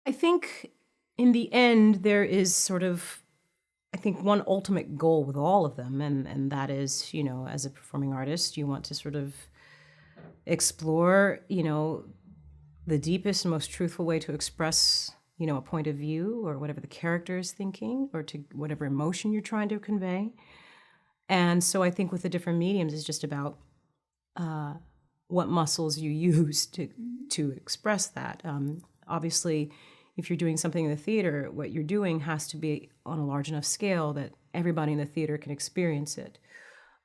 I think in the end, there is sort of, I think, one ultimate goal with all of them, and that is, as a performing artist, you want to sort of explore, the deepest and most truthful way to express, a point of view or whatever the character is thinking or to whatever emotion you're trying to convey. And so I think with the different mediums, it's just about what muscles you use to express that. Obviously, if you're doing something in the theater, what you're doing has to be on a large enough scale that everybody in the theater can experience it.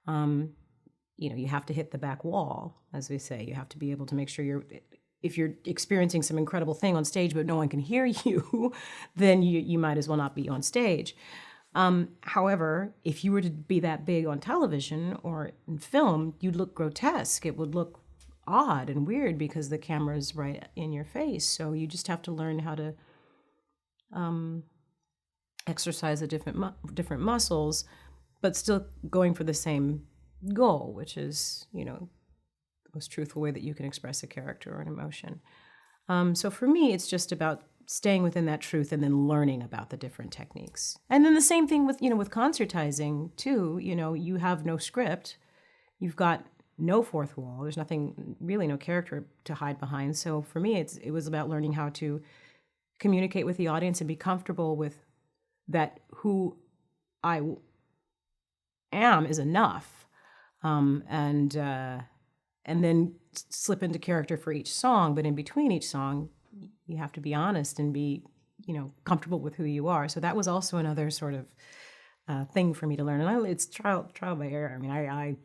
You have to hit the back wall, as we say. You have to be able to make sure if you're experiencing some incredible thing on stage but no one can hear you, then you might as well not be on stage. However, if you were to be that big on television or in film, you'd look grotesque. It would look odd and weird because the camera's right in your face. So you just have to learn how to exercise the different muscles, but still going for the same goal, which is, the most truthful way that you can express a character or an emotion. So for me, it's just about staying within that truth and then learning about the different techniques. And then the same thing with, with concertizing too. You have no script. You've got no fourth wall. There's nothing, really no character to hide behind. So for me, it was about learning how to communicate with the audience and be comfortable with that who I am is enough. And then slip into character for each song. But in between each song, you have to be honest and be, comfortable with who you are. So that was also another sort of thing for me to learn. And it's trial by error. I mean, I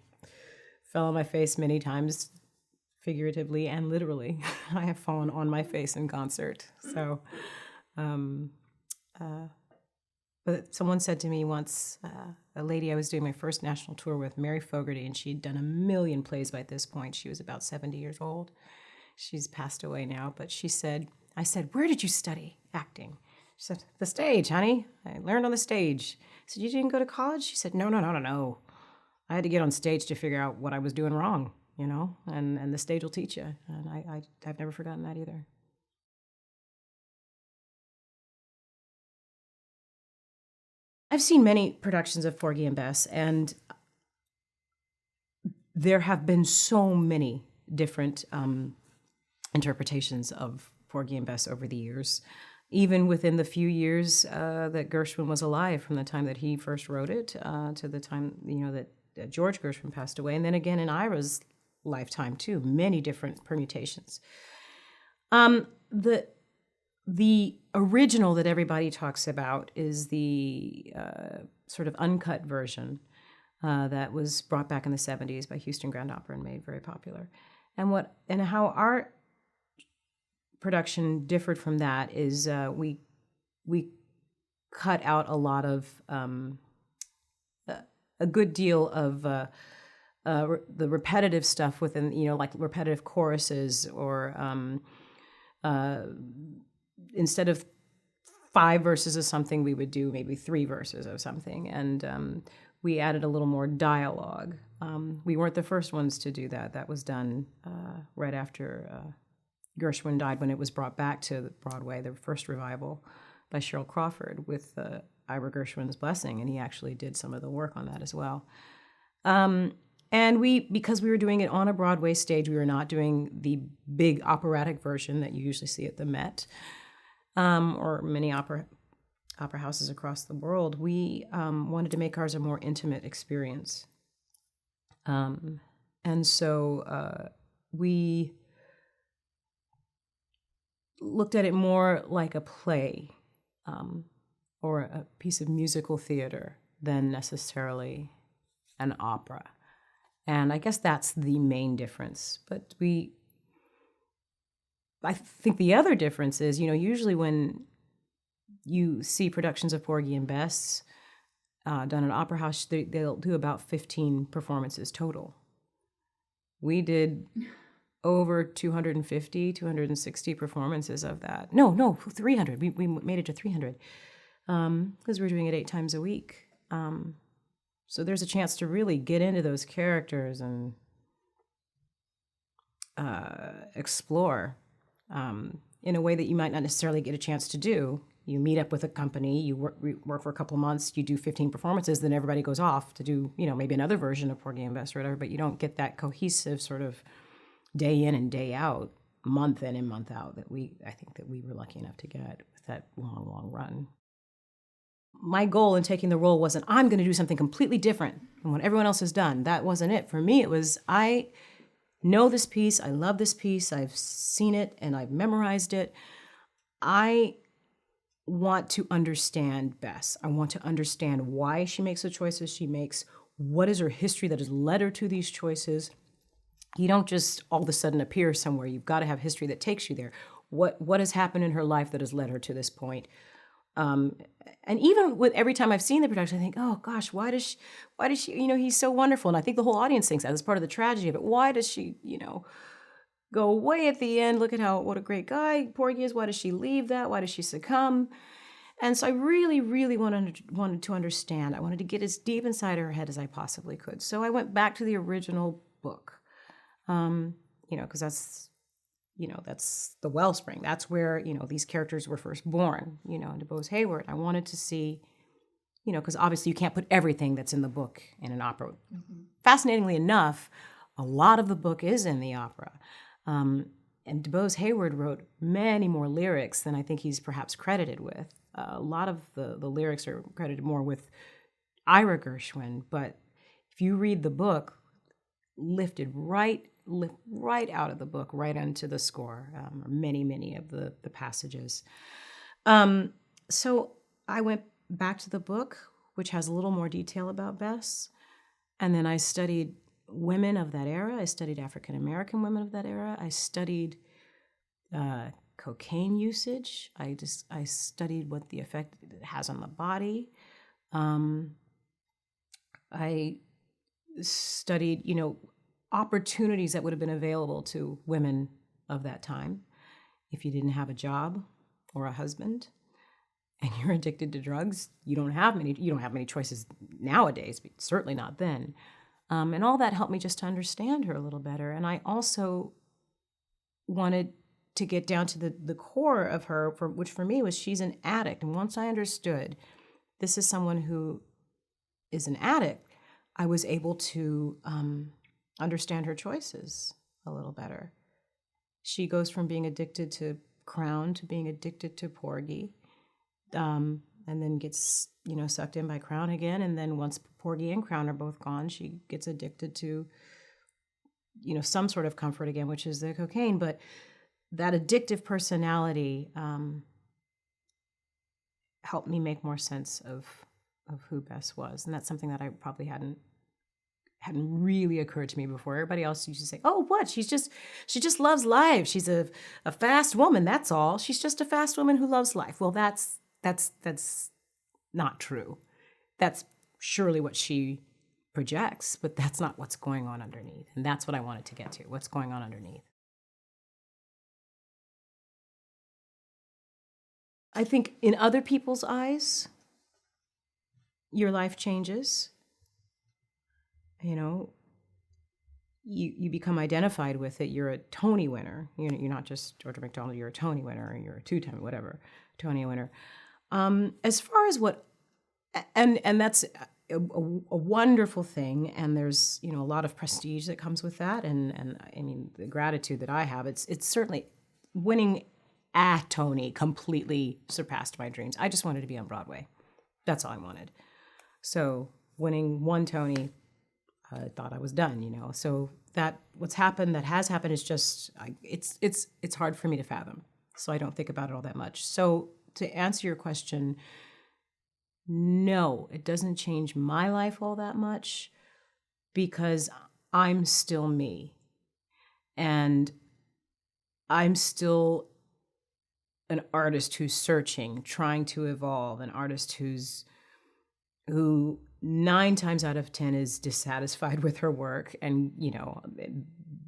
fell on my face many times, figuratively and literally. I have fallen on my face in concert. So, but someone said to me once, a lady I was doing my first national tour with, Mary Fogarty, and she'd done 1 million plays by this point. She was about 70 years old. She's passed away now, but I said, where did you study acting? She said, the stage, honey. I learned on the stage. I said, you didn't go to college? She said, no. I had to get on stage to figure out what I was doing wrong, and the stage will teach you. And I've never forgotten that either. I've seen many productions of Porgy and Bess, and there have been so many different interpretations of Porgy and Bess over the years, even within the few years that Gershwin was alive, from the time that he first wrote it to the time that George Gershwin passed away, and then again in Ira's lifetime too. Many different permutations. The original that everybody talks about is the sort of uncut version that was brought back in the 70s by Houston Grand Opera and made very popular. And how our production differed from that is we cut out a lot of a good deal of the repetitive stuff within, like repetitive choruses or instead of 5 verses of something, we would do maybe 3 verses of something. And we added a little more dialogue. We weren't the first ones to do that. That was done right after Gershwin died, when it was brought back to Broadway, the first revival by Cheryl Crawford with Ira Gershwin's blessing. And he actually did some of the work on that as well. And because we were doing it on a Broadway stage, we were not doing the big operatic version that you usually see at the Met or many opera houses across the world. We wanted to make ours a more intimate experience. And so we looked at it more like a play or a piece of musical theater than necessarily an opera. And I guess that's the main difference. But I think the other difference is, usually when you see productions of Porgy and Bess done at Opera House, they'll do about 15 performances total. We did over 250, 260 performances of that. No, 300. We made it to 300 because we're doing it 8 times a week. So there's a chance to really get into those characters and explore in a way that you might not necessarily get a chance to do. You meet up with a company, you work for a couple of months, you do 15 performances, then everybody goes off to do, maybe another version of Porgy and Bess or whatever, but you don't get that cohesive sort of day in and day out, month in and month out that I think that we were lucky enough to get with that long, long run. My goal in taking the role wasn't, I'm going to do something completely different from what everyone else has done. That wasn't it. For me, it was, I know this piece, I love this piece, I've seen it and I've memorized it. I want to understand Bess. I want to understand why she makes the choices she makes. What is her history that has led her to these choices? You don't just all of a sudden appear somewhere. You've got to have history that takes you there. What has happened in her life that has led her to this point? And even with every time I've seen the production, I think, oh gosh, why does she, he's so wonderful. And I think the whole audience thinks that as part of the tragedy of it. Why does she, go away at the end? Look at what a great guy Porgy is. Why does she leave that? Why does she succumb? And so I really, really wanted to understand. I wanted to get as deep inside her head as I possibly could. So I went back to the original book, because that's the wellspring. That's where, these characters were first born, into Bose Hayward. I wanted to see, because obviously you can't put everything that's in the book in an opera. Mm-hmm. Fascinatingly enough, a lot of the book is in the opera. And DuBose Hayward wrote many more lyrics than I think he's perhaps credited with. A lot of the lyrics are credited more with Ira Gershwin, but if you read the book, lifted right out of the book, right into the score, many of the passages. So I went back to the book, which has a little more detail about Bess, and then I studied women of that era. I studied African-American women of that era. I studied cocaine usage. I studied what the effect it has on the body. I studied, opportunities that would have been available to women of that time. If you didn't have a job or a husband and you're addicted to drugs, you don't have many choices nowadays, but certainly not then. And all that helped me just to understand her a little better. And I also wanted to get down to the core of her, which for me was she's an addict. And once I understood this is someone who is an addict, I was able to understand her choices a little better. She goes from being addicted to Crown to being addicted to Porgy, and then gets, sucked in by Crown again. And then once Porgy and Crown are both gone, she gets addicted to, some sort of comfort again, which is the cocaine. But that addictive personality helped me make more sense of who Bess was. And that's something that I probably hadn't really occurred to me before. Everybody else used to say, oh, what? She just loves life. She's a fast woman. That's all. She's just a fast woman who loves life. Well, that's not true. That's surely what she projects, but that's not what's going on underneath. And that's what I wanted to get to. What's going on underneath? I think in other people's eyes, your life changes. You become identified with it. You're a Tony winner. You're not just Audra McDonald. You're a Tony winner, or you're a two-time whatever Tony winner. As far as what, and that's a wonderful thing. And there's a lot of prestige that comes with that. And I mean the gratitude that I have. It's certainly winning a Tony completely surpassed my dreams. I just wanted to be on Broadway. That's all I wanted. So winning one Tony, I thought I was done, So that has happened is just, it's hard for me to fathom. So I don't think about it all that much. So to answer your question, no, it doesn't change my life all that much because I'm still me. And I'm still an artist who's searching, trying to evolve, an artist who 9 times out of 10 is dissatisfied with her work and,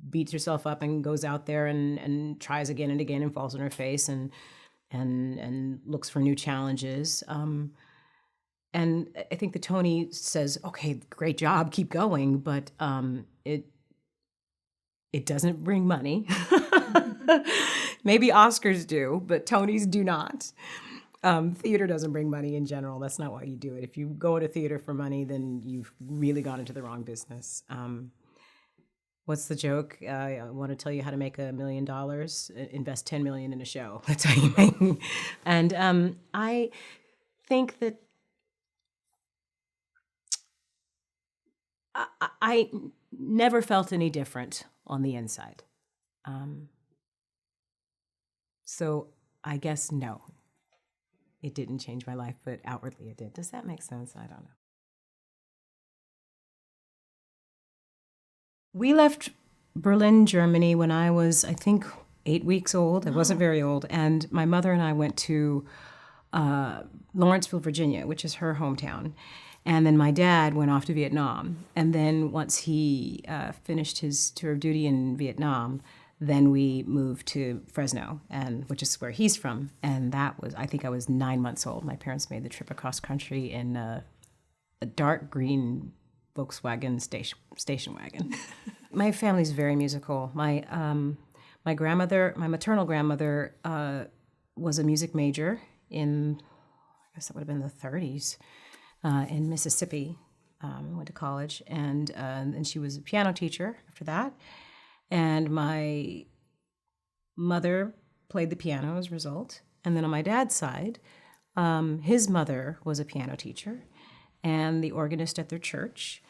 beats herself up and goes out there and tries again and again and falls on her face and looks for new challenges. And I think the Tony says, okay, great job, keep going, but it doesn't bring money. Maybe Oscars do, but Tonys do not. Theater doesn't bring money in general. That's not why you do it. If you go to theater for money, then you've really gone into the wrong business. What's the joke? I want to tell you how to make $1 million. Invest $10 million in a show. That's how you make. And I think that I never felt any different on the inside. So I guess no, it didn't change my life, but outwardly it did. Does that make sense? I don't know. We left Berlin, Germany when I was, I think, 8 weeks old. I wasn't very old. And my mother and I went to Lawrenceville, Virginia, which is her hometown. And then my dad went off to Vietnam. And then once he finished his tour of duty in Vietnam, then we moved to Fresno, which is where he's from. And that was, I think I was 9 months old. My parents made the trip across country in a dark green Volkswagen station wagon. My family's very musical. My grandmother, my maternal grandmother, was a music major in, I guess that would have been the 30s, in Mississippi. Went to college, and she was a piano teacher after that. And my mother played the piano as a result. And then on my dad's side, his mother was a piano teacher and the organist at their church,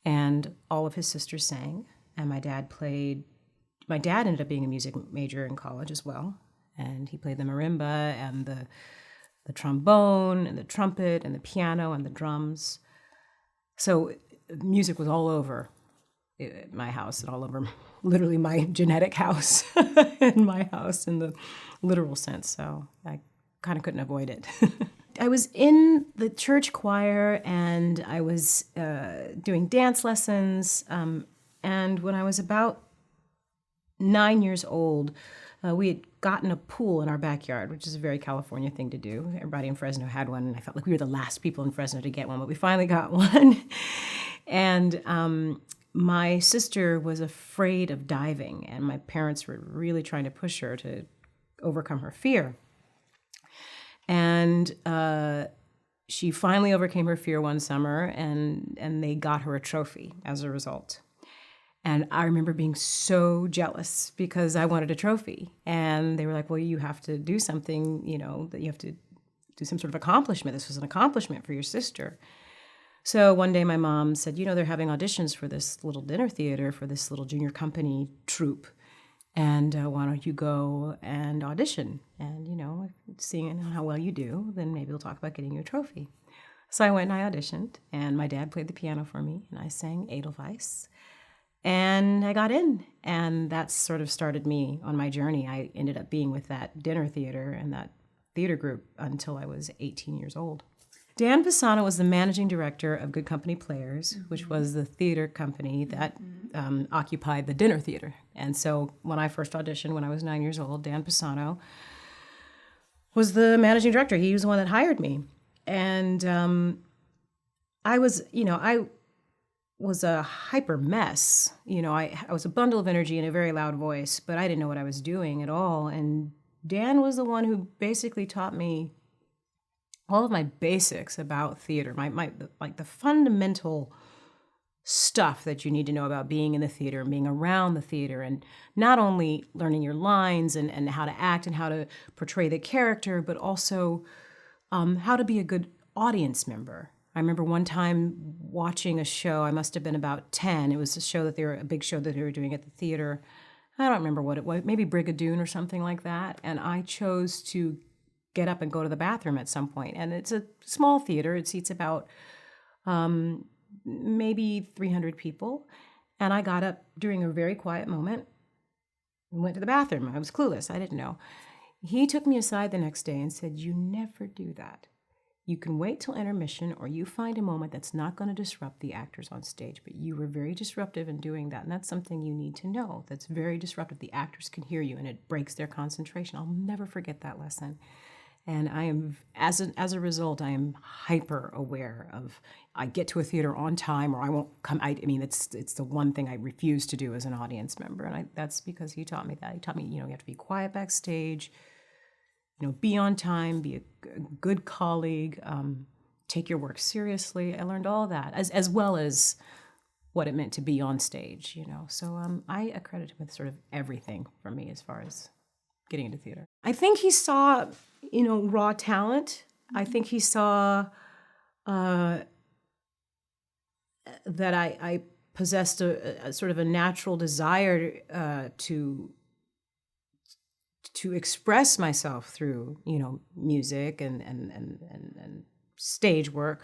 and all of his sisters sang. And my dad ended up being a music major in college as well. And he played the marimba and the trombone and the trumpet and the piano and the drums. So music was all over my house and all over literally my genetic house and my house in the literal sense. So I kind of couldn't avoid it. I was in the church choir and I was doing dance lessons. And when I was about 9 years old, we had gotten a pool in our backyard, which is a very California thing to do. Everybody in Fresno had one, and I felt like we were the last people in Fresno to get one, but we finally got one. And my sister was afraid of diving, and my parents were really trying to push her to overcome her fear. And she finally overcame her fear one summer, and they got her a trophy as a result. And I remember being so jealous because I wanted a trophy. And they were like, well, you have to do something, that you have to do some sort of accomplishment. This was an accomplishment for your sister. So one day my mom said, they're having auditions for this little dinner theater for this little junior company troupe. And why don't you go and audition? And, seeing how well you do, then maybe we'll talk about getting you a trophy. So I went and I auditioned, and my dad played the piano for me, and I sang Edelweiss. And I got in, and that sort of started me on my journey. I ended up being with that dinner theater and that theater group until I was 18 years old. Dan Pisano was the managing director of Good Company Players, which was the theater company that occupied the dinner theater. And so when I first auditioned when I was 9 years old, Dan Pisano was the managing director. He was the one that hired me. And I was a hyper mess. I was a bundle of energy and a very loud voice, but I didn't know what I was doing at all. And Dan was the one who basically taught me all of my basics about theater, the fundamental stuff that you need to know about being in the theater and being around the theater, and not only learning your lines and how to act and how to portray the character, but also how to be a good audience member. I remember one time watching a show. I must have been about 10. It was a big show that they were doing at the theater. I don't remember what it was, maybe Brigadoon or something like that. And I chose to get up and go to the bathroom at some point. And it's a small theater. It seats about maybe 300 people. And I got up during a very quiet moment and went to the bathroom. I was clueless. I didn't know. He took me aside the next day and said, "You never do that. You can wait till intermission, or you find a moment that's not going to disrupt the actors on stage, but you were very disruptive in doing that, and that's something you need to know. That's very disruptive. The actors can hear you, and it breaks their concentration." I'll never forget that lesson. And I am, as a result, I am hyper aware of, I get to a theater on time or I won't come. I mean, it's the one thing I refuse to do as an audience member. And that's because he taught me that. He taught me, you have to be quiet backstage, be on time, be a good colleague, take your work seriously. I learned all that, as well as what it meant to be on stage, So I accredit him with sort of everything for me as far as getting into theater. I think he saw, raw talent. I think he saw that I possessed a sort of a natural desire to express myself through, music and stage work.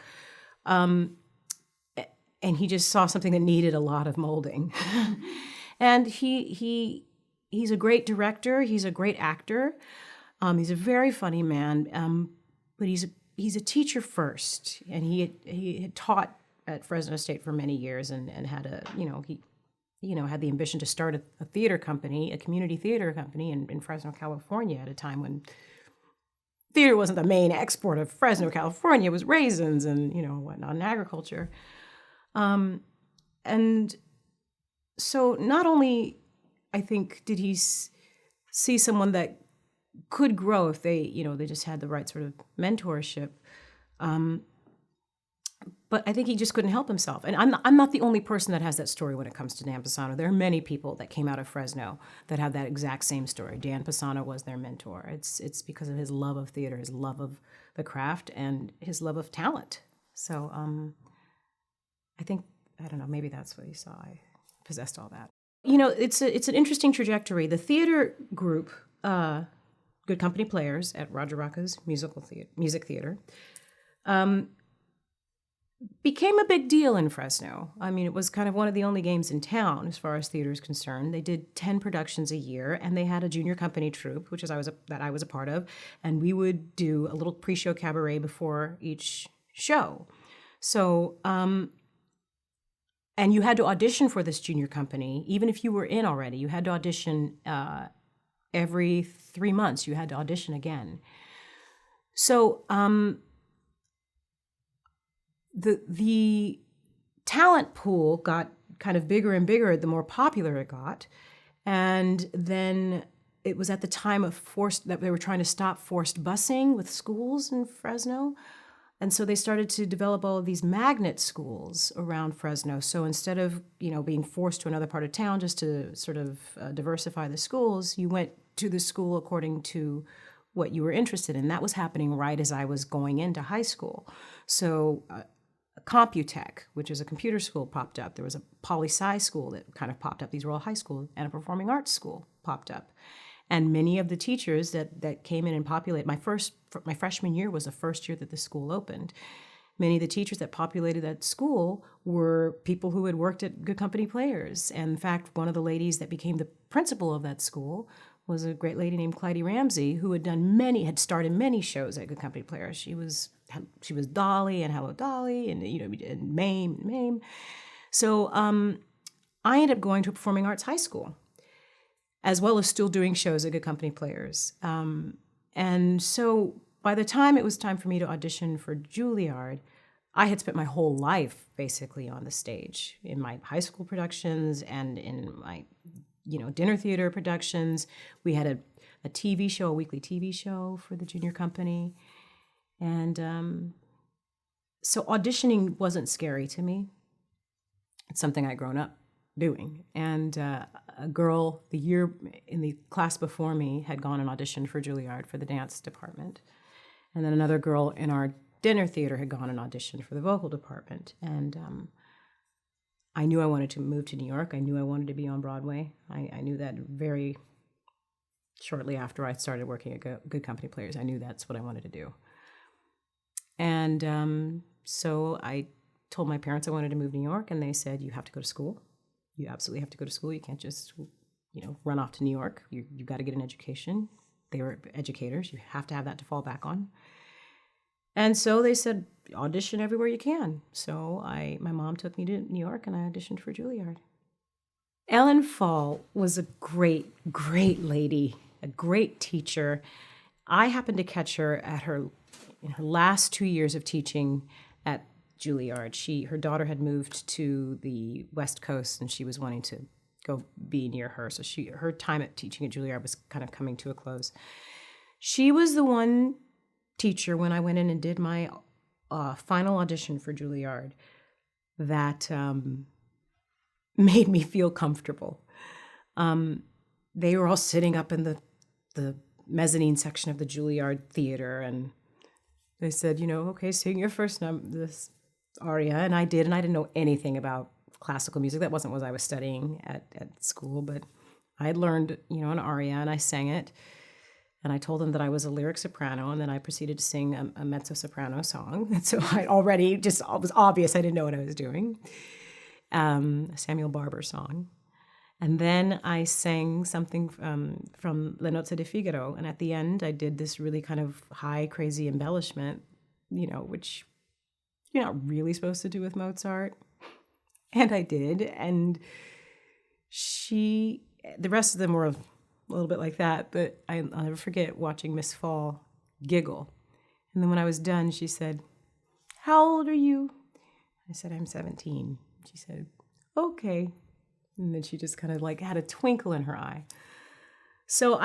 And he just saw something that needed a lot of molding. And he's a great director. He's a great actor. He's a very funny man. But he's a teacher first, and he had taught at Fresno State for many years, and had had the ambition to start a theater company, a community theater company in Fresno, California, at a time when theater wasn't the main export of Fresno, California. It was raisins and whatnot, and agriculture. And so not only, I think, did he see someone that could grow if they just had the right sort of mentorship, but I think he just couldn't help himself. And I'm not the only person that has that story when it comes to Dan Pisano. There are many people that came out of Fresno that have that exact same story. Dan Pisano was their mentor. It's because of his love of theater, his love of the craft, and his love of talent. So I think, I don't know, maybe that's what he saw. I possessed all that. It's an interesting trajectory. The theater group, Good Company Players at Roger Rocca's music theater, became a big deal in Fresno. I mean, it was kind of one of the only games in town as far as theater is concerned. They did 10 productions a year, and they had a junior company troupe, which I was a part of, and we would do a little pre-show cabaret before each show. So, and you had to audition for this junior company, even if you were in already. You had to audition every 3 months. You had to audition again. So the talent pool got kind of bigger and bigger the more popular it got. And then it was at the time of that they were trying to stop forced busing with schools in Fresno. And so they started to develop all of these magnet schools around Fresno. So instead of, being forced to another part of town just to sort of diversify the schools, you went to the school according to what you were interested in. That was happening right as I was going into high school. So Computech, which is a computer school, popped up. There was a poli-sci school that kind of popped up. These were all high school, and a performing arts school popped up. And many of the teachers that came in and populated, my freshman year was the first year that the school opened. Many of the teachers that populated that school were people who had worked at Good Company Players. And in fact, one of the ladies that became the principal of that school was a great lady named Clyde Ramsey, who had starred in many shows at Good Company Players. She was Dolly and Hello Dolly and and Mame. So I ended up going to a performing arts high school, as well as still doing shows at Good Company Players. And so by the time it was time for me to audition for Juilliard, I had spent my whole life basically on the stage, in my high school productions and in my dinner theater productions. We had a TV show, a weekly TV show for the junior company. And so auditioning wasn't scary to me. It's something I'd grown up doing. And a girl the year in the class before me had gone and auditioned for Juilliard for the dance department. And then another girl in our dinner theater had gone and auditioned for the vocal department. And I knew I wanted to move to New York. I knew I wanted to be on Broadway. I knew that very shortly after I started working at Good Company Players. I knew that's what I wanted to do. And so I told my parents I wanted to move to New York, and they said, you have to go to school. You absolutely have to go to school. You can't just, run off to New York. You've got to get an education. They were educators. You have to have that to fall back on. And so they said, audition everywhere you can. So my mom took me to New York, and I auditioned for Juilliard. Ellen Fall was a great, great lady, a great teacher. I happened to catch her in her last 2 years of teaching at Juilliard. Her daughter had moved to the West Coast, and she was wanting to go be near her. So her time at teaching at Juilliard was kind of coming to a close. She was the one teacher when I went in and did my final audition for Juilliard that made me feel comfortable. They were all sitting up in the mezzanine section of the Juilliard Theater, and they said, okay, sing your first this aria, and I did, and I didn't know anything about classical music. That wasn't what I was studying at school, but I had learned, an aria, and I sang it, and I told them that I was a lyric soprano, and then I proceeded to sing a mezzo-soprano song, and so it was obvious I didn't know what I was doing, a Samuel Barber song. And then I sang something from Le Nozze di Figaro, and at the end I did this really kind of high, crazy embellishment, which you're not really supposed to do with Mozart. And I did, and the rest of them were a little bit like that, but I'll never forget watching Miss Fall giggle. And then when I was done, she said, "How old are you?" I said, "I'm 17. She said, "Okay." And then she just kind of had a twinkle in her eye. So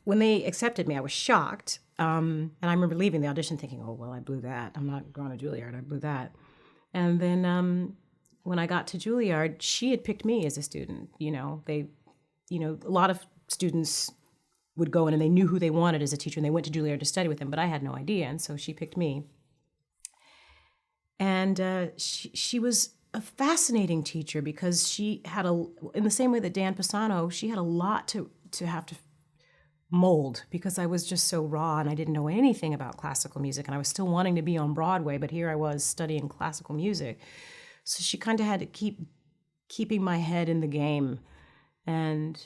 when they accepted me, I was shocked. And I remember leaving the audition thinking, oh, well, I blew that. I'm not going to Juilliard. I blew that. And then when I got to Juilliard, she had picked me as a student. A lot of students would go in and they knew who they wanted as a teacher, and they went to Juilliard to study with them, but I had no idea. And so she picked me. And she was a fascinating teacher because she had in the same way that Dan Pisano, she had a lot to have to mold because I was just so raw and I didn't know anything about classical music, and I was still wanting to be on Broadway, but here I was studying classical music. So she kind of had to keeping my head in the game and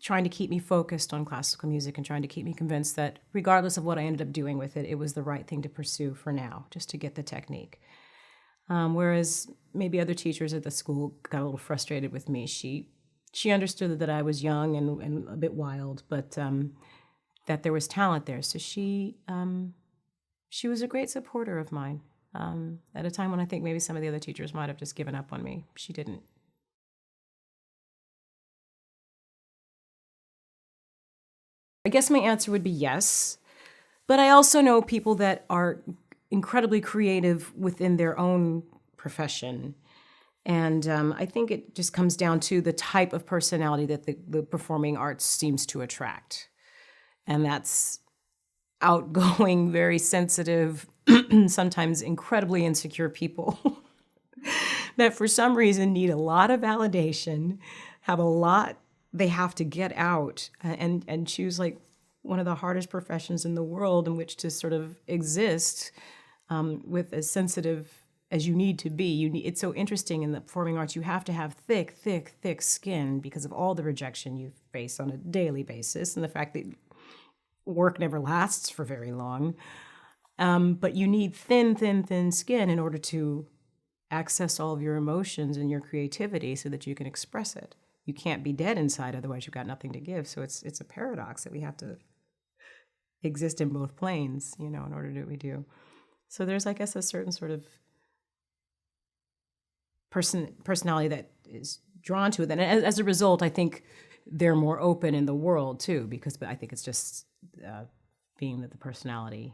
trying to keep me focused on classical music and trying to keep me convinced that regardless of what I ended up doing with it, it was the right thing to pursue for now, just to get the technique. Whereas maybe other teachers at the school got a little frustrated with me. She understood that I was young and a bit wild, but that there was talent there. So she was a great supporter of mine at a time when I think maybe some of the other teachers might have just given up on me. She didn't. I guess my answer would be yes, but I also know people that are incredibly creative within their own profession. And I think it just comes down to the type of personality that the performing arts seems to attract. And that's outgoing, very sensitive, sometimes incredibly insecure people that for some reason need a lot of validation, have a lot they have to get out, and choose one of the hardest professions in the world in which to sort of exist with as sensitive as you need to be. It's so interesting in the performing arts, you have to have thick, thick, thick skin because of all the rejection you face on a daily basis and the fact that work never lasts for very long. But you need thin, thin, thin skin in order to access all of your emotions and your creativity so that you can express it. You can't be dead inside, otherwise you've got nothing to give. So it's a paradox that we have to exist in both planes, in order to do what we do. So there's, I guess, a certain sort of personality that is drawn to it. And as a result, I think they're more open in the world too, because I think it's just being that the personality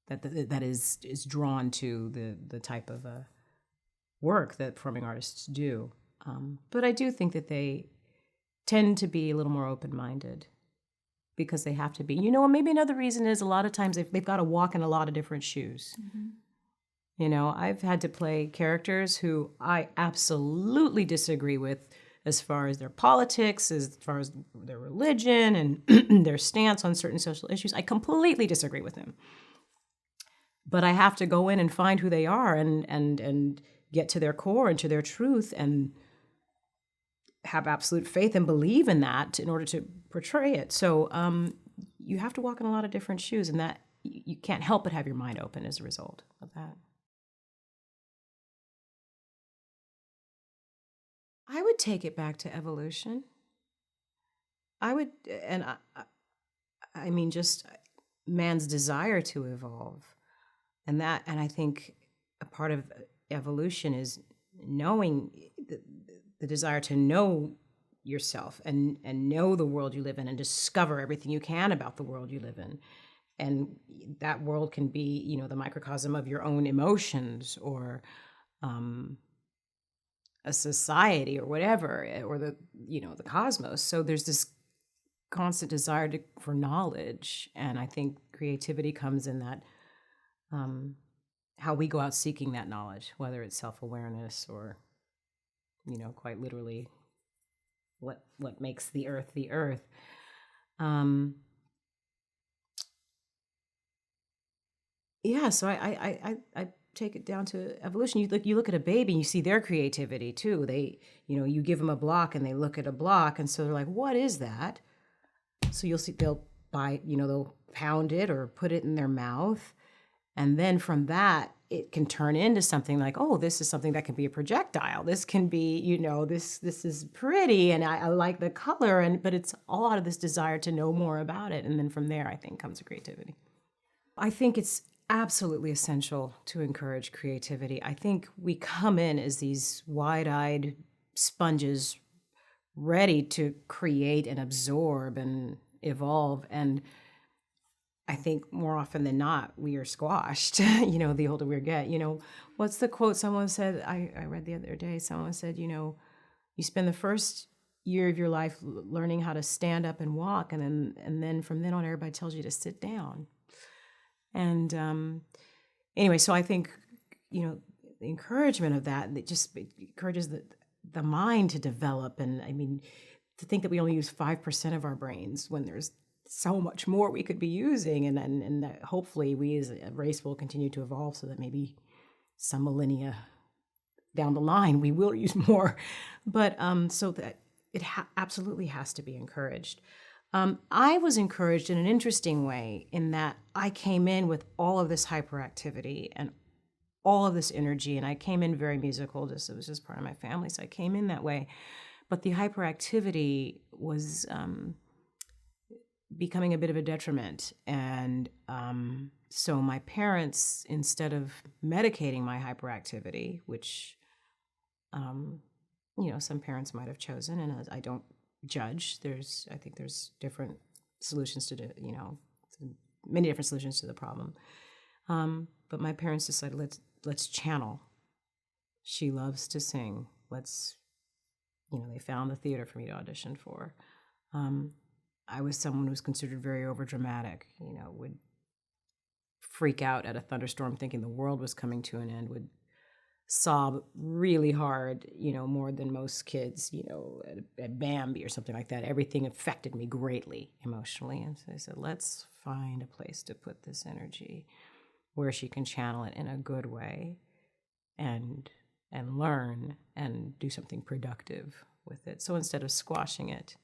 that is drawn to the type of work that performing artists do. But I do think that they tend to be a little more open-minded because they have to be. Maybe another reason is a lot of times they've got to walk in a lot of different shoes. Mm-hmm. I've had to play characters who I absolutely disagree with as far as their politics, as far as their religion and their stance on certain social issues. I completely disagree with them. But I have to go in and find who they are and get to their core and to their truth and have absolute faith and believe in that in order to portray it. So you have to walk in a lot of different shoes, and that you can't help but have your mind open as a result of that. I would take it back to evolution. I mean, just man's desire to evolve. And I think a part of evolution is knowing the desire to know yourself and know the world you live in and discover everything you can about the world you live in. And that world can be, you know, the microcosm of your own emotions, or a society, or whatever, or the, you know, the cosmos. So there's this constant desire for knowledge. And I think creativity comes in that, how we go out seeking that knowledge, whether it's self-awareness or, you know, quite literally what makes the earth the earth. Yeah, so I take it down to evolution. You look at a baby and you see their creativity too. They, you know, you give them a block and they look at a block, and so they're like, what is that? So you'll see they'll they'll pound it or put it in their mouth. And then from that, it can turn into something like, oh, this is something that can be a projectile. This can be, you know, this is pretty, and I like the color, but it's all out of this desire to know more about it. And then from there, I think, comes the creativity. I think it's absolutely essential to encourage creativity. I think we come in as these wide-eyed sponges, ready to create and absorb and evolve. And I think more often than not, we are squashed, you know, the older we get. You know, what's the quote someone said, I read the other day, someone said, you know, you spend the first year of your life learning how to stand up and walk, and then from then on, everybody tells you to sit down. And anyway, so I think, you know, the encouragement of that, it just encourages the mind to develop. And I mean, to think that we only use 5% of our brains when there's so much more we could be using, and that hopefully we as a race will continue to evolve so that maybe some millennia down the line we will use more. But so that it absolutely has to be encouraged. I was encouraged in an interesting way, in that I came in with all of this hyperactivity and all of this energy, and I came in very musical. It was just part of my family, so I came in that way. But the hyperactivity was becoming a bit of a detriment. And so my parents, instead of medicating my hyperactivity, which, you know, some parents might have chosen, and I don't judge. I think there's different solutions to many different solutions to the problem. But my parents decided, let's channel. She loves to sing. They found the theater for me to audition for. I was someone who was considered very overdramatic, you know, would freak out at a thunderstorm thinking the world was coming to an end, would sob really hard, you know, more than most kids, you know, at Bambi or something like that. Everything affected me greatly emotionally. And so I said, let's find a place to put this energy where she can channel it in a good way and learn and do something productive with it. So instead of squashing it,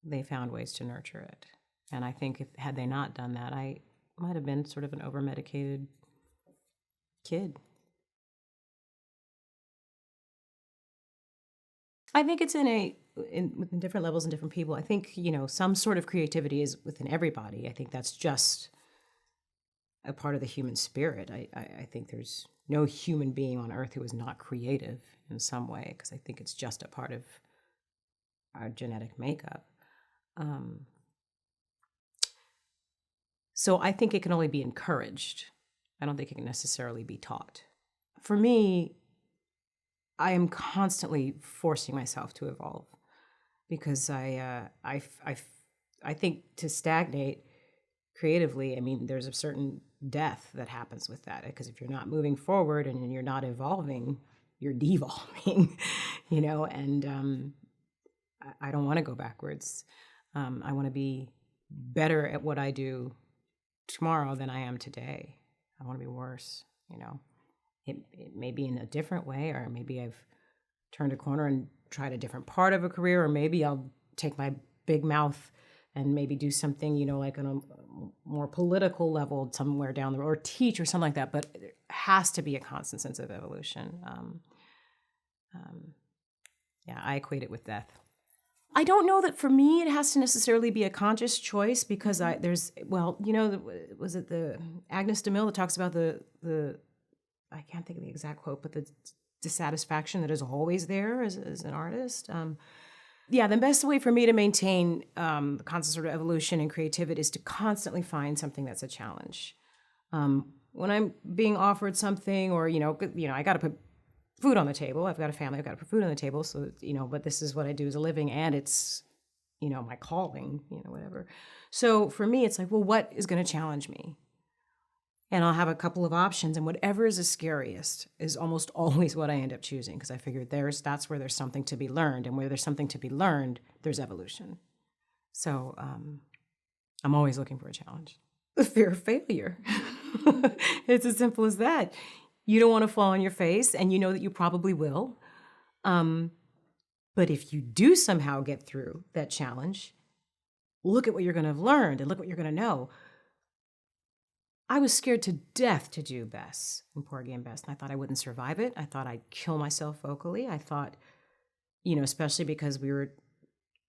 they found ways to nurture it. And I think had they not done that, I might have been sort of an over-medicated kid. I think it's in different levels and different people. I think, you know, some sort of creativity is within everybody. I think that's just a part of the human spirit. I think there's no human being on earth who is not creative in some way, because I think it's just a part of our genetic makeup. So I think it can only be encouraged. I don't think it can necessarily be taught. For me, I am constantly forcing myself to evolve, because I think to stagnate creatively, I mean, there's a certain death that happens with that, because if you're not moving forward and you're not evolving, you're devolving, you know, and I don't want to go backwards. I want to be better at what I do tomorrow than I am today. I want to be worse, you know. It may be in a different way, or maybe I've turned a corner and tried a different part of a career, or maybe I'll take my big mouth and maybe do something, you know, like on a more political level somewhere down the road, or teach or something like that. But there has to be a constant sense of evolution. Yeah, I equate it with death. I don't know that for me it has to necessarily be a conscious choice, because was it the Agnes DeMille that talks about the I can't think of the exact quote, but the dissatisfaction that is always there as an artist. The best way for me to maintain the constant sort of evolution and creativity is to constantly find something that's a challenge. When I'm being offered something, or I got to put food on the table. I've got a family. I've got to put food on the table. So but this is what I do as a living, and it's my calling. Whatever. So for me, it's like, well, what is going to challenge me? And I'll have a couple of options, and whatever is the scariest is almost always what I end up choosing, because I figured that's where there's something to be learned, and where there's something to be learned, there's evolution. So I'm always looking for a challenge. The fear of failure. It's as simple as that. You don't want to fall on your face, and you know that you probably will. But if you do somehow get through that challenge, look at what you're going to have learned, and look what you're going to know. I was scared to death to do Bess and Porgy and Bess, and I thought I wouldn't survive it. I thought I'd kill myself vocally. I thought, especially because we were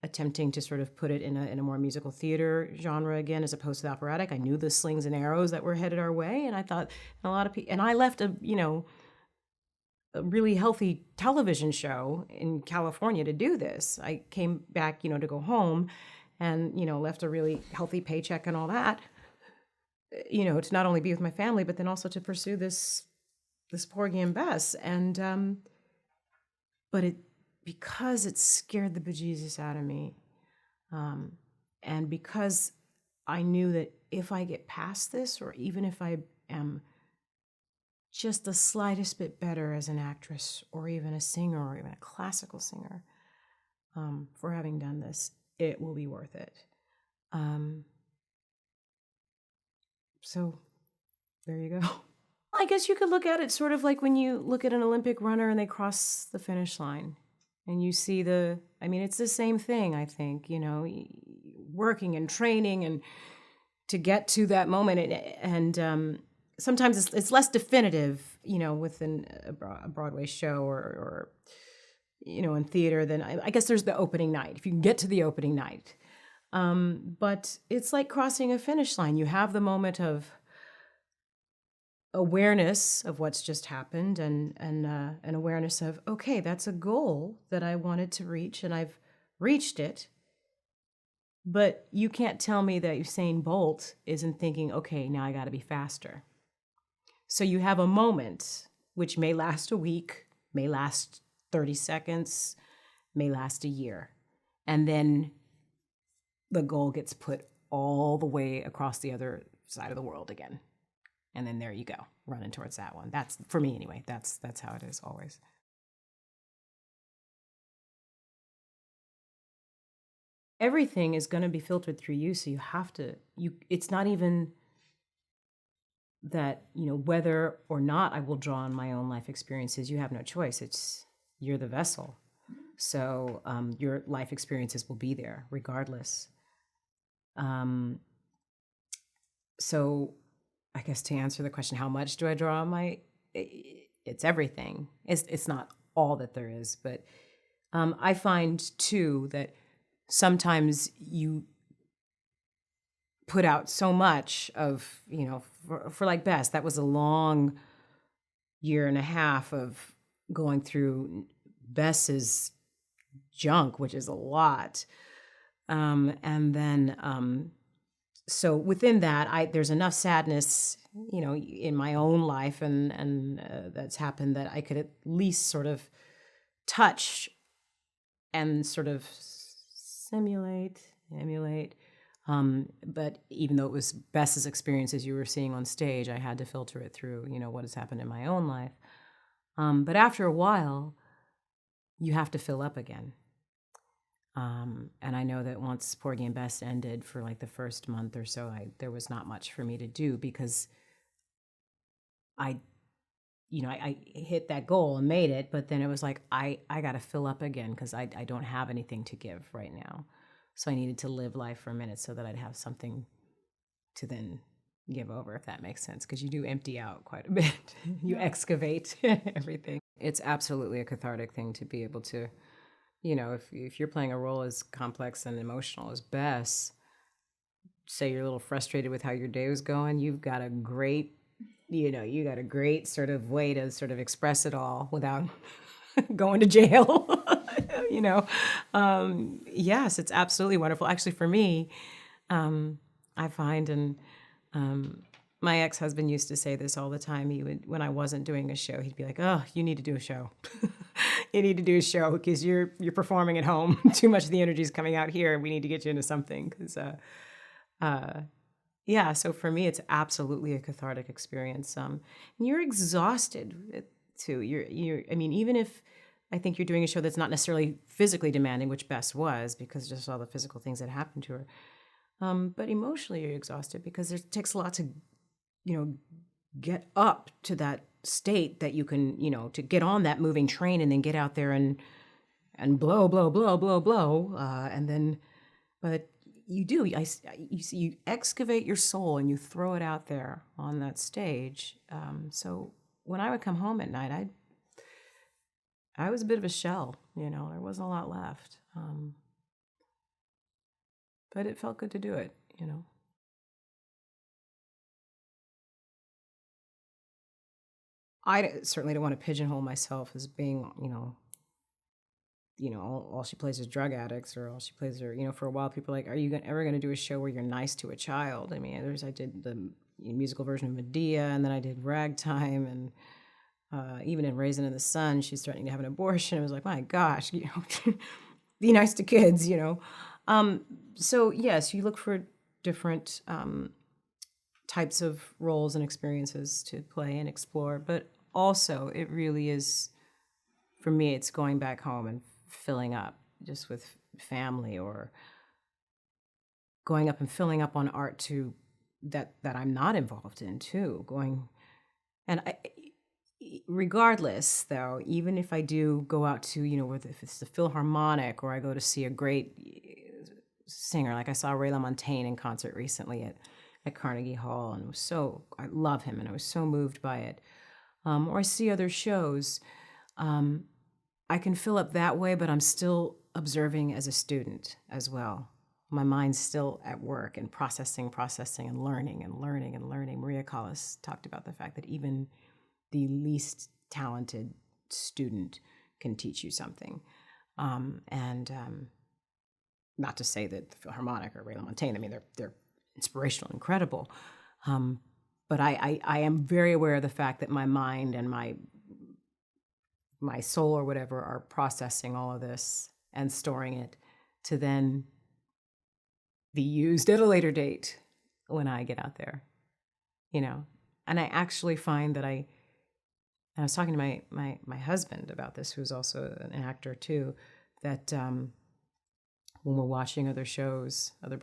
attempting to sort of put it in a more musical theater genre again, as opposed to the operatic. I knew the slings and arrows that were headed our way, and I thought a lot of people. And I left a really healthy television show in California to do this. I came back, to go home, and left a really healthy paycheck and all that. To not only be with my family, but then also to pursue this Porgy and Bess. And, because it scared the bejesus out of me. And because I knew that if I get past this, or even if I am just the slightest bit better as an actress, or even a singer, or even a classical singer, for having done this, it will be worth it. So there you go. I guess you could look at it sort of like when you look at an Olympic runner and they cross the finish line, and you see it's the same thing, I think, working and training and to get to that moment. And sometimes it's less definitive, within a Broadway show or in theater than I guess there's the opening night, if you can get to the opening night. But it's like crossing a finish line. You have the moment of awareness of what's just happened, and an awareness of, okay, that's a goal that I wanted to reach, and I've reached it. But you can't tell me that Usain Bolt isn't thinking, okay, now I got to be faster. So you have a moment which may last a week, may last 30 seconds, may last a year. And then the goal gets put all the way across the other side of the world again. And then there you go, running towards that one. That's, for me anyway, that's how it is always. Everything is going to be filtered through you, so you have to, it's not even that, whether or not I will draw on my own life experiences. You have no choice. You're the vessel. So your life experiences will be there regardless. So I guess to answer the question, how much do I draw on it's everything. It's not all that there is, but I find too that sometimes you put out so much of, for like Bess, that was a long year and a half of going through Bess's junk, which is a lot. And then, so within that, there's enough sadness, in my own life and that's happened, that I could at least sort of touch and sort of emulate. But even though it was Bess's experiences you were seeing on stage, I had to filter it through, what has happened in my own life. But after a while, you have to fill up again. And I know that once Porgy and Bess ended, for like the first month or so, there was not much for me to do, because I hit that goal and made it, but then it was like, I got to fill up again, because I don't have anything to give right now. So I needed to live life for a minute so that I'd have something to then give over, if that makes sense, because you do empty out quite a bit. You excavate everything. It's absolutely a cathartic thing to be able to, if you're playing a role as complex and emotional as Bess, say you're a little frustrated with how your day was going, you've got a great, you got a great sort of way to sort of express it all without going to jail. you know, yes, it's absolutely wonderful. Actually, for me, I find, and my ex-husband used to say this all the time. He would, when I wasn't doing a show, he'd be like, "Oh, you need to do a show. You need to do a show because you're performing at home. Too much of the energy is coming out here. We need to get you into something." Because, yeah. So for me, it's absolutely a cathartic experience. And you're exhausted too. I mean, even if I think you're doing a show that's not necessarily physically demanding, which Bess was, because just all the physical things that happened to her. But emotionally, you're exhausted because it takes a lot to, get up to that state that you can, to get on that moving train and then get out there and blow, blow, blow, blow, blow, and then, but you do. You excavate your soul and you throw it out there on that stage. So when I would come home at night, I was a bit of a shell. There wasn't a lot left. But it felt good to do it. I certainly don't want to pigeonhole myself as being, all she plays is drug addicts, or all she plays are, for a while people are like, are you ever going to do a show where you're nice to a child? I mean, I did the musical version of Medea, and then I did Ragtime, and even in Raisin in the Sun, she's threatening to have an abortion. It was like, my gosh, be nice to kids, So yes, you look for different types of roles and experiences to play and explore, but also it really is, for me, it's going back home and filling up just with family, or going up and filling up on art too that I'm not involved in too. And regardless though, even if I do go out to, if it's the Philharmonic, or I go to see a great singer, like I saw Ray LaMontagne in concert recently at Carnegie Hall, and I love him, and I was so moved by it. Or I see other shows. I can fill up that way, but I'm still observing as a student as well. My mind's still at work and processing, and learning. Maria Callas talked about the fact that even the least talented student can teach you something. And not to say that the Philharmonic or Ray LaMontagne, I mean, they're inspirational, incredible. But I am very aware of the fact that my mind and my soul or whatever are processing all of this and storing it to then be used at a later date when I get out there, And I actually find that and I was talking to my husband about this, who's also an actor too, that when we're watching other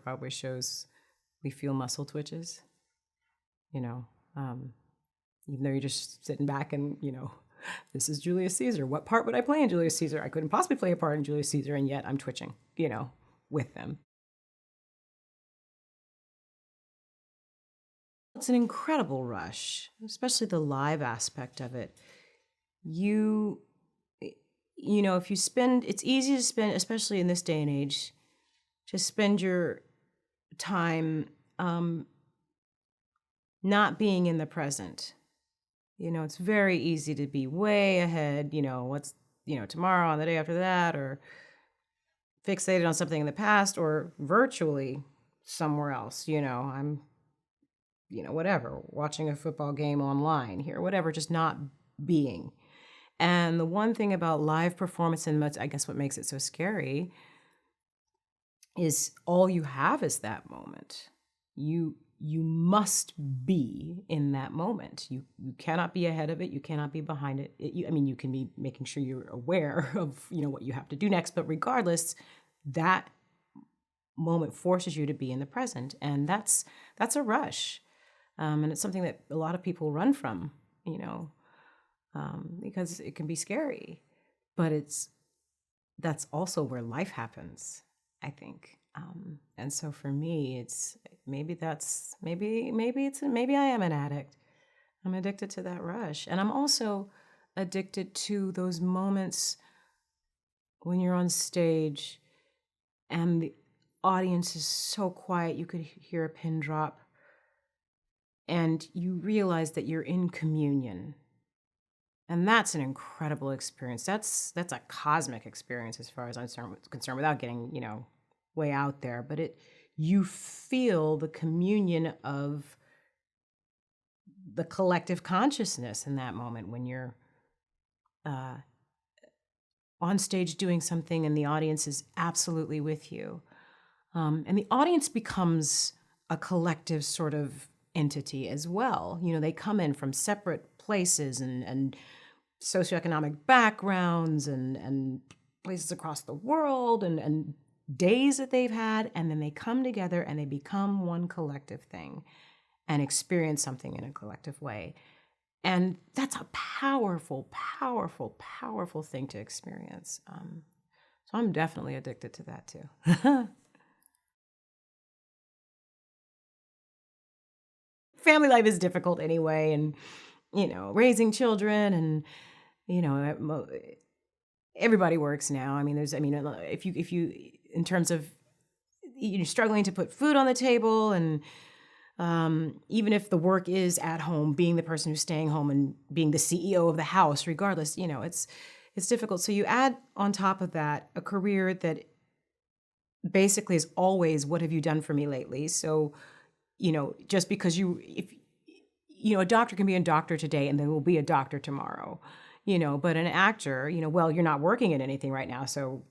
Broadway shows, we feel muscle twitches, even though you're just sitting back and, this is Julius Caesar. What part would I play in Julius Caesar? I couldn't possibly play a part in Julius Caesar, and yet I'm twitching, with them. It's an incredible rush, especially the live aspect of it. If you spend, it's easy to spend, especially in this day and age, to spend your time not being in the present. It's very easy to be way ahead, what's, tomorrow and the day after that, or fixated on something in the past, or virtually somewhere else. I'm, whatever, watching a football game online here, whatever, just not being. And the one thing about live performance, and I guess what makes it so scary, is all you have is that moment. You must be in that moment. You cannot be ahead of it. You cannot be behind it. You can be making sure you're aware of, what you have to do next. But regardless, that moment forces you to be in the present. And that's a rush. And it's something that a lot of people run from, because it can be scary. But that's also where life happens, I think. And so for me, maybe I am an addict. I'm addicted to that rush. And I'm also addicted to those moments when you're on stage and the audience is so quiet, you could hear a pin drop, and you realize that you're in communion. And that's an incredible experience. That's a cosmic experience as far as I'm concerned, without getting, way out there. But you feel the communion of the collective consciousness in that moment when you're on stage doing something and the audience is absolutely with you. And the audience becomes a collective sort of entity as well. They come in from separate places and socioeconomic backgrounds and places across the world and days that they've had, and then they come together and they become one collective thing and experience something in a collective way. And that's a powerful, powerful, powerful thing to experience. So I'm definitely addicted to that too. Family life is difficult anyway, and raising children, and everybody works now. If you in terms of you're struggling to put food on the table, and even if the work is at home, being the person who's staying home and being the CEO of the house, regardless, it's difficult. So you add on top of that a career that basically is always, what have you done for me lately? So, just because a doctor can be a doctor today and then will be a doctor tomorrow, but an actor, well, you're not working at anything right now. So,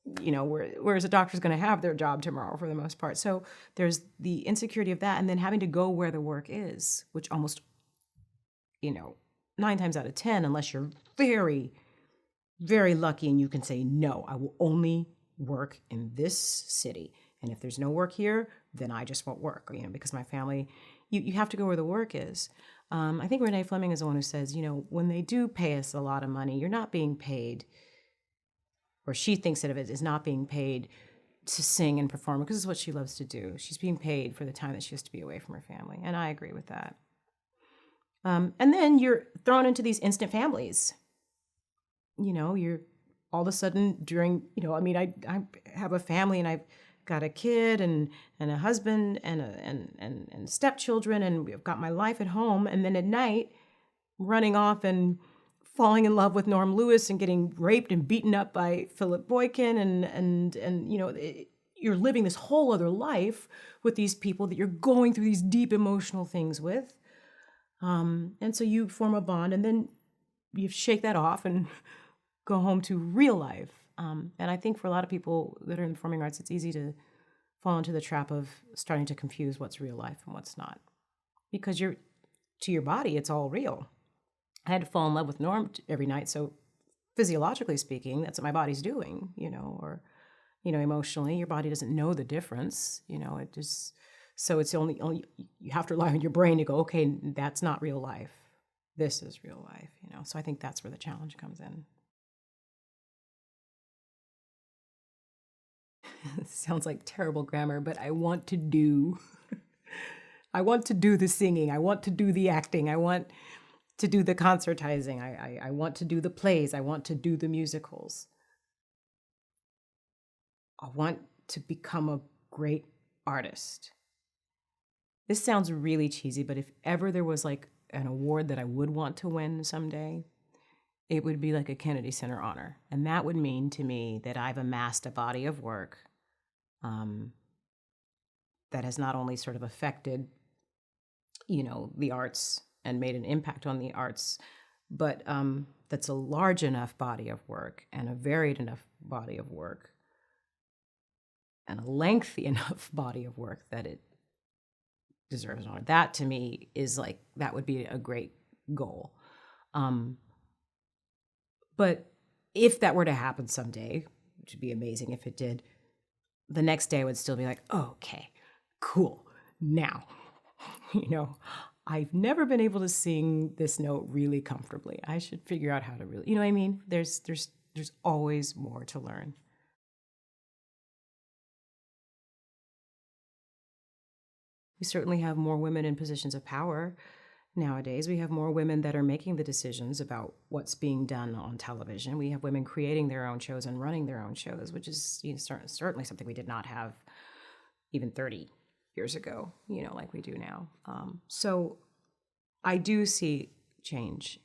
whereas a doctor's going to have their job tomorrow for the most part. So there's the insecurity of that, and then having to go where the work is, which almost, 9 times out of 10, unless you're very, very lucky and you can say, no, I will only work in this city. And if there's no work here, then I just won't work, because my family, you have to go where the work is. I think Renee Fleming is the one who says, when they do pay us a lot of money, you're not being paid, or she thinks of it as not being paid to sing and perform, because it's what she loves to do. She's being paid for the time that she has to be away from her family. And I agree with that. And then you're thrown into these instant families. You're all of a sudden during, I have a family, and I've got a kid and a husband and stepchildren, and we've got my life at home. And then at night, running off and falling in love with Norm Lewis and getting raped and beaten up by Philip Boykin, and you're living this whole other life with these people that you're going through these deep emotional things with. And so you form a bond, and then you shake that off and go home to real life. And I think for a lot of people that are in the performing arts, it's easy to fall into the trap of starting to confuse what's real life and what's not. Because to your body, it's all real. I had to fall in love with Norm every night. So physiologically speaking, that's what my body's doing, or, emotionally, your body doesn't know the difference, it just, so it's only you have to rely on your brain to go, okay, that's not real life. This is real life, So I think that's where the challenge comes in. Sounds like terrible grammar, but I want to do the singing. I want to do the acting. I want to do the concertizing. I want to do the plays. I want to do the musicals. I want to become a great artist. This sounds really cheesy, but if ever there was like an award that I would want to win someday, it would be like a Kennedy Center honor. And that would mean to me that I've amassed a body of work that has not only sort of affected, the arts and made an impact on the arts, but that's a large enough body of work and a varied enough body of work and a lengthy enough body of work that it deserves an honor. That to me is like, that would be a great goal. But if that were to happen someday, which would be amazing if it did, the next day I would still be like, oh, okay, cool. Now, I've never been able to sing this note really comfortably. I should figure out how to really, what I mean? There's always more to learn. We certainly have more women in positions of power, nowadays. We have more women that are making the decisions about what's being done on television. We have women creating their own shows and running their own shows, which is certainly something we did not have even 30 years ago, like we do now. So I do see change.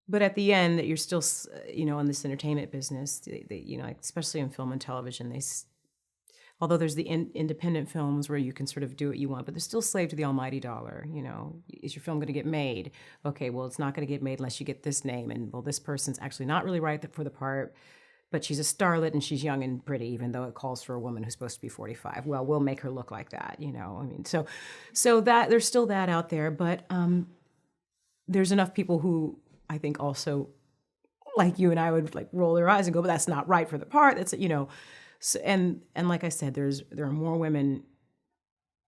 But at the end, that you're still, in this entertainment business, especially in film and television, although there's the independent films where you can sort of do what you want, but they're still slave to the almighty dollar. Is your film going to get made? Okay, well, it's not going to get made unless you get this name, and well, this person's actually not really right for the part, but she's a starlet and she's young and pretty, even though it calls for a woman who's supposed to be 45. Well, we'll make her look like that. So that there's still that out there, but there's enough people who I think also, like you and I, would like roll their eyes and go, but that's not right for the part. That's, so, and like I said, there are more women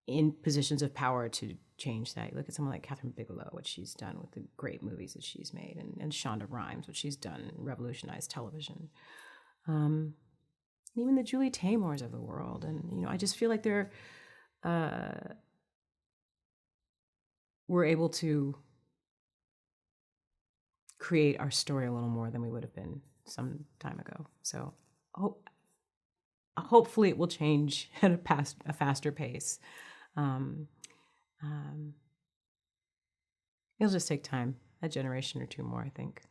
in positions of power to change that. You look at someone like Catherine Bigelow, what she's done with the great movies that she's made, and Shonda Rhimes, what she's done, revolutionized television. Even the Julie Taymors of the world. And, I just feel like we're able to create our story a little more than we would have been some time ago. So hopefully it will change at a faster pace. It'll just take time, a generation or two more, I think.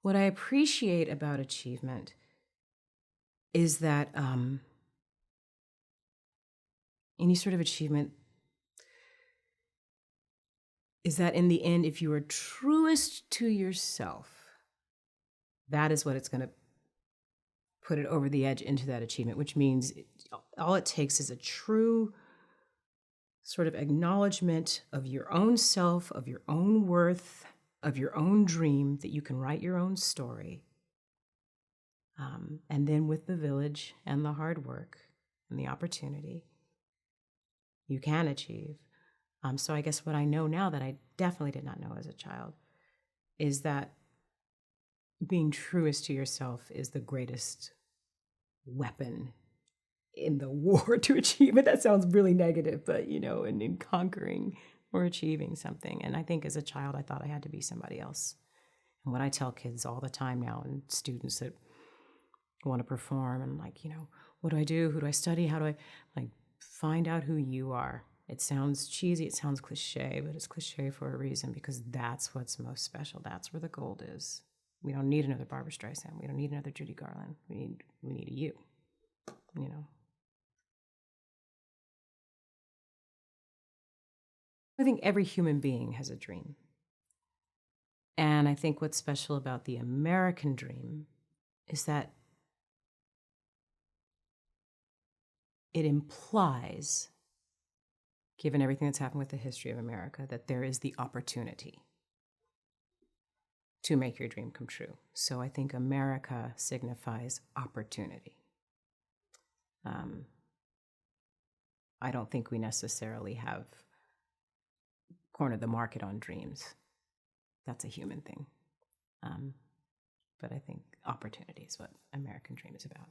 What I appreciate about achievement is that any sort of achievement is that in the end, if you are truest to yourself, that is what it's going to put it over the edge into that achievement, which means all it takes is a true sort of acknowledgement of your own self, of your own worth, of your own dream, that you can write your own story. And then with the village and the hard work and the opportunity, you can achieve. So I guess what I know now that I definitely did not know as a child is that being truest to yourself is the greatest weapon in the war to achieve it. That sounds really negative, but in conquering or achieving something. And I think as a child, I thought I had to be somebody else. And what I tell kids all the time now, and students that want to perform, and what do I do? Who do I study? How do I find out who you are? It sounds cheesy, it sounds cliche, but it's cliche for a reason, because that's what's most special. That's where the gold is. We don't need another Barbra Streisand. We don't need another Judy Garland. We need a you. I think every human being has a dream. And I think what's special about the American dream is that it implies, given everything that's happened with the history of America, that there is the opportunity to make your dream come true. So I think America signifies opportunity. I don't think we necessarily have cornered the market on dreams. That's a human thing. But I think opportunity is what American dream is about.